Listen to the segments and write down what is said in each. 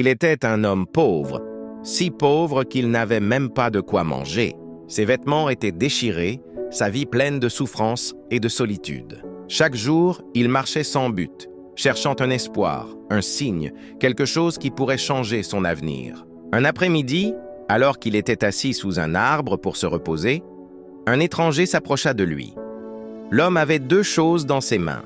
Il était un homme pauvre, si pauvre qu'il n'avait même pas de quoi manger. Ses vêtements étaient déchirés, sa vie pleine de souffrance et de solitude. Chaque jour, il marchait sans but, cherchant un espoir, un signe, quelque chose qui pourrait changer son avenir. Un après-midi, alors qu'il était assis sous un arbre pour se reposer, un étranger s'approcha de lui. L'homme avait 2 choses dans ses mains,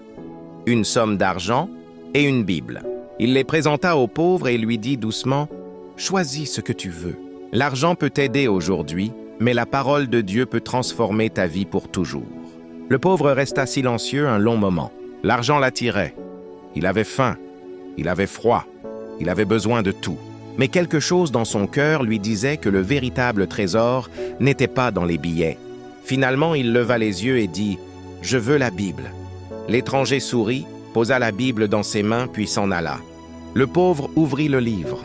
une somme d'argent et une Bible. Il les présenta au pauvre et lui dit doucement « Choisis ce que tu veux. L'argent peut t'aider aujourd'hui, mais la parole de Dieu peut transformer ta vie pour toujours. » Le pauvre resta silencieux un long moment. L'argent l'attirait. Il avait faim, il avait froid, il avait besoin de tout. Mais quelque chose dans son cœur lui disait que le véritable trésor n'était pas dans les billets. Finalement, il leva les yeux et dit « Je veux la Bible. » L'étranger sourit, posa la Bible dans ses mains puis s'en alla. Le pauvre ouvrit le livre.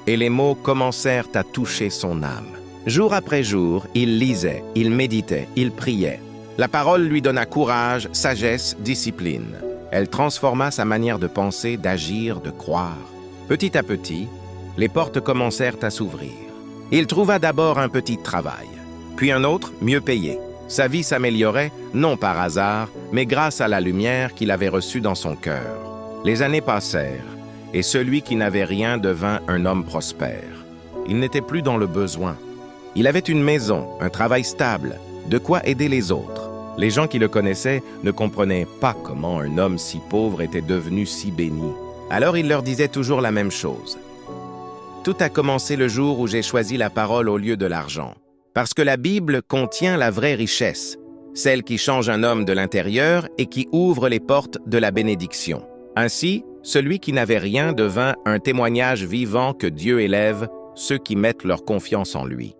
Et les mots commencèrent à toucher son âme. Jour après jour, il lisait, il méditait, il priait. La parole lui donna courage, sagesse, discipline. Elle transforma sa manière de penser, d'agir, de croire. Petit à petit, les portes commencèrent à s'ouvrir. Il trouva d'abord un petit travail, puis un autre mieux payé. Sa vie s'améliorait, non par hasard, mais grâce à la lumière qu'il avait reçue dans son cœur. Les années passèrent, et celui qui n'avait rien devint un homme prospère. Il n'était plus dans le besoin. Il avait une maison, un travail stable, de quoi aider les autres. Les gens qui le connaissaient ne comprenaient pas comment un homme si pauvre était devenu si béni. Alors il leur disait toujours la même chose. Tout a commencé le jour où j'ai choisi la parole au lieu de l'argent. Parce que la Bible contient la vraie richesse, celle qui change un homme de l'intérieur et qui ouvre les portes de la bénédiction. Ainsi, celui qui n'avait rien devint un témoignage vivant que Dieu élève ceux qui mettent leur confiance en lui.